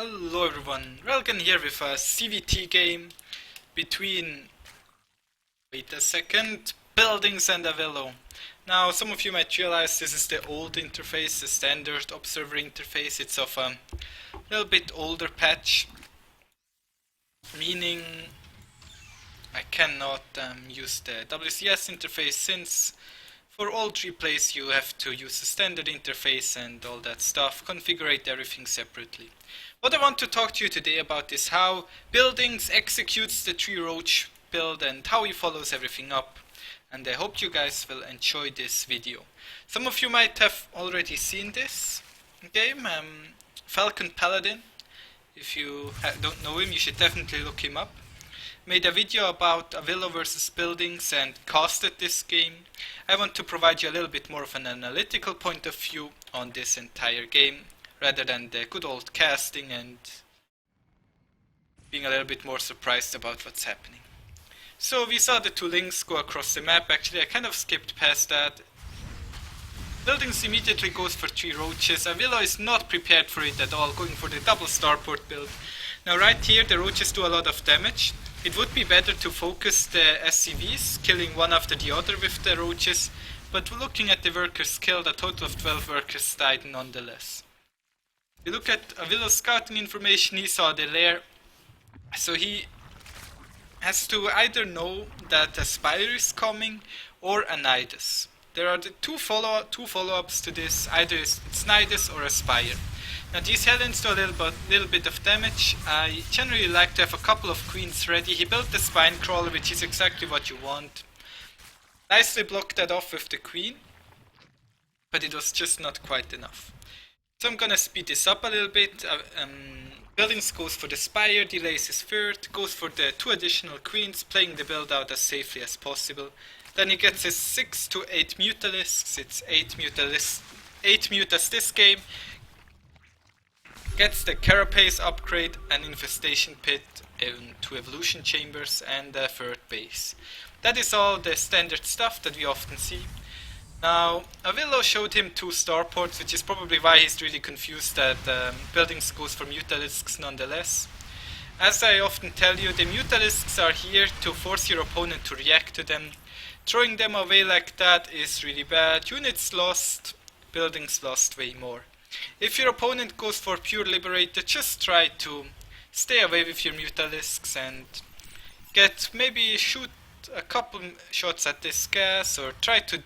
Hello everyone, Railgan here with a ZvT game between, wait a second, Buildings and AVILO. Now some of you might realize this is the old interface, the standard observer interface. It's of a little bit older patch, meaning I cannot use the WCS interface, since for old replays you have to use the standard interface and all that stuff, configure everything separately. What I want to talk to you today about is how Buildings executes the tree Roach build and how he follows everything up. And I hope you guys will enjoy this video. Some of you might have already seen this game, Falcon Paladin. If you don't know him, you should definitely look him up. Made a video about AVILO versus Buildings and casted this game. I want to provide you a little bit more of an analytical point of view on this entire game, rather than the good old casting and being a little bit more surprised about what's happening. So we saw the two links go across the map. Actually, I kind of skipped past that. Buildings immediately goes for 3 roaches. AVILO is not prepared for it at all, going for the double starport build. Now right here the roaches do a lot of damage. It would be better to focus the SCVs, killing one after the other with the roaches, but looking at the workers killed, a total of 12 workers died nonetheless. If you look at AVILO's scouting information, he saw the lair, so he has to either know that a spire is coming or a nidus. There are the two follow-ups to this, either it's nidus or a spire. Now these Hellions do a little bit of damage. I generally like to have a couple of queens ready. He built the spine crawler, which is exactly what you want. Nicely blocked that off with the queen, but it was just not quite enough. So I'm gonna speed this up a little bit. Buildings goes for the spire, delays his third, goes for the 2 additional queens, playing the build out as safely as possible. Then he gets his 6 to 8 Mutalisks. It's 8 Mutas this game. Gets the Carapace upgrade, an Infestation Pit, 2 Evolution Chambers, and a 3rd base. That is all the standard stuff that we often see. Now, AVILO showed him 2 starports, which is probably why he's really confused that Buildings goes for Mutalisks nonetheless. As I often tell you, the Mutalisks are here to force your opponent to react to them. Throwing them away like that is really bad. Units lost, Buildings lost way more. If your opponent goes for pure Liberator, just try to stay away with your Mutalisks and maybe shoot a couple shots at this gas, or try to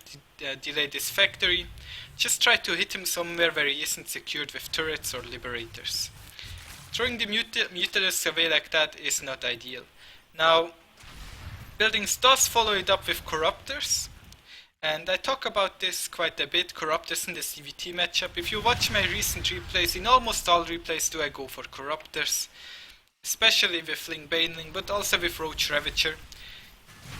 delay this factory. Just try to hit him somewhere where he isn't secured with turrets or Liberators. Throwing the Mutalisks away like that is not ideal. Now, Buildings does follow it up with Corruptors. And I talk about this quite a bit, Corruptors in the ZvT matchup. If you watch my recent replays, in almost all replays do I go for Corruptors. Especially with Ling Baneling, but also with Roach Ravager.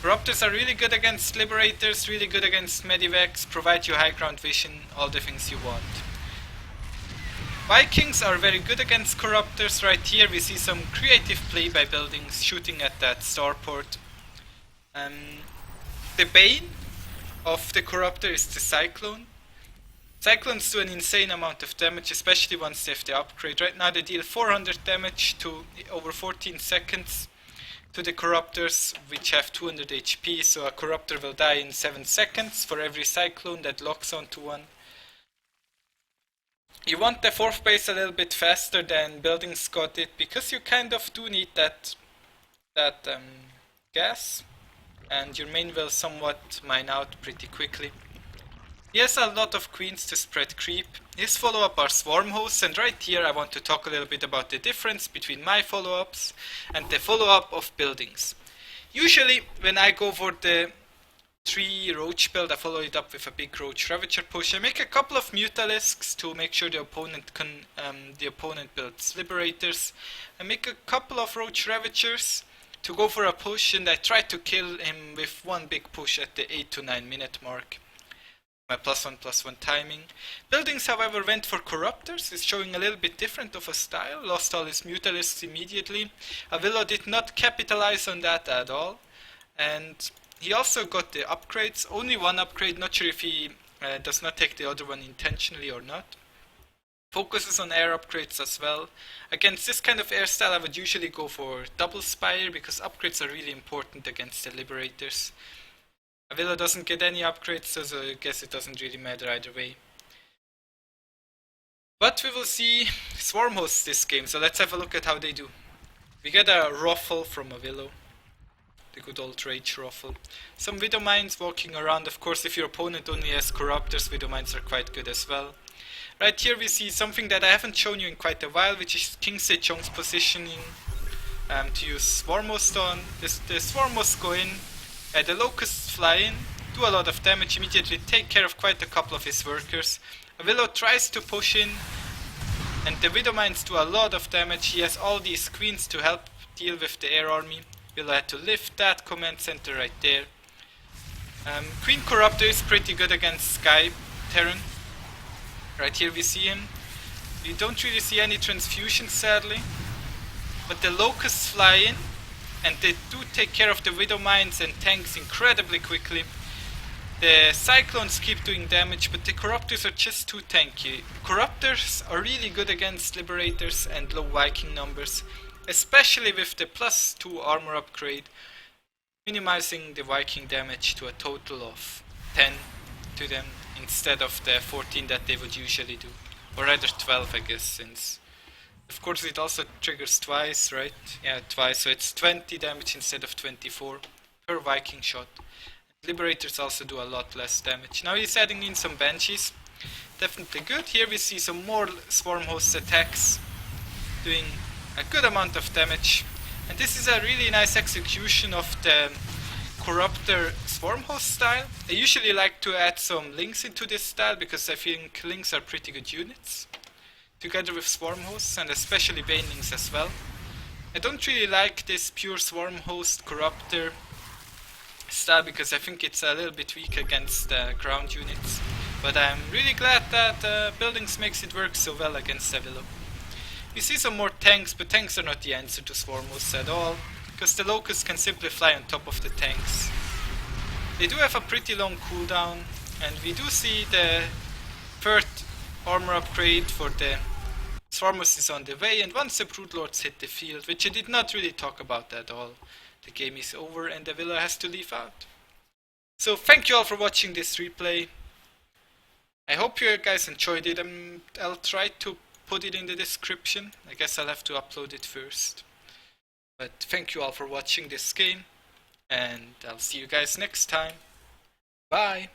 Corruptors are really good against Liberators, really good against Medivacs, provide you high ground vision, all the things you want. Vikings are very good against Corruptors. Right here we see some creative play by Buildings, shooting at that starport. The Bane of the Corruptor is the Cyclone. Cyclones do an insane amount of damage, especially once they have the upgrade. Right now they deal 400 damage to over 14 seconds to the Corruptors, which have 200 HP, so a Corruptor will die in 7 seconds for every Cyclone that locks onto one. You want the 4th base a little bit faster than Buildings got it, because you kind of do need that gas, and your main will somewhat mine out pretty quickly. He has a lot of queens to spread creep. His follow-up are swarm hosts, and right here I want to talk a little bit about the difference between my follow-ups and the follow-up of Buildings. Usually when I go for the 3 Roach build, I follow it up with a big Roach Ravager push. I make a couple of Mutalisks to make sure the opponent builds Liberators. I make a couple of Roach Ravagers to go for a push, and I try to kill him with 1 big push at the 8 to 9 minute mark. My +1/+1 timing. Buildings, however, went for Corruptors. Is showing a little bit different of a style. Lost all his Mutalisks immediately. AVILO did not capitalize on that at all. And he also got the upgrades. Only 1 upgrade. Not sure if he does not take the other one intentionally or not. Focuses on air upgrades as well. Against this kind of air style I would usually go for double spire because upgrades are really important against the liberators. AVILO doesn't get any upgrades, so I guess it doesn't really matter either way. But we will see swarm hosts this game, so let's have a look at how they do. We get a ruffle from AVILO. The good old Rage ruffle. Some Widow Mines walking around. Of course, if your opponent only has Corruptors, Widow Mines are quite good as well. Right here we see something that I haven't shown you in quite a while, which is King Sejong's positioning to use Swarm Host on. The Swarm Hosts go in, the Locusts fly in, do a lot of damage, immediately take care of quite a couple of his workers. AVILO tries to push in, and the Widow Mines do a lot of damage. He has all these queens to help deal with the air army. AVILO had to lift that command center right there. Queen Corruptor is pretty good against Sky Terran. Right here we see him. We don't really see any transfusions sadly. But the Locusts fly in and they do take care of the Widow Mines and tanks incredibly quickly. The Cyclones keep doing damage, but the Corruptors are just too tanky. Corruptors are really good against Liberators and low Viking numbers, especially with the +2 armor upgrade, minimizing the Viking damage to a total of 10 to them instead of the 14 that they would usually do. Or rather 12 I guess, since of course it also triggers twice, right? Yeah, twice, so it's 20 damage instead of 24 per Viking shot. Liberators also do a lot less damage. Now he's adding in some Banshees. Definitely good. Here we see some more Swarm Host attacks doing a good amount of damage. And this is a really nice execution of the Corruptor Swarm Host style. I usually like to add some links into this style because I think links are pretty good units together with Swarm Hosts, and especially Banelings as well. I don't really like this pure Swarm Host Corruptor style because I think it's a little bit weak against ground units, but I'm really glad that Buildings makes it work so well against AVILO. We see some more tanks, but tanks are not the answer to Swarm Hosts at all, because the Locusts can simply fly on top of the tanks. They do have a pretty long cooldown, and we do see the third armor upgrade for the Swarm Hosts is on the way, and once the Broodlords hit the field, which I did not really talk about at all, the game is over and AVILO has to leave out. So thank you all for watching this replay. I hope you guys enjoyed it. I'll try to put it in the description. I guess I'll have to upload it first. But thank you all for watching this game, and I'll see you guys next time. Bye!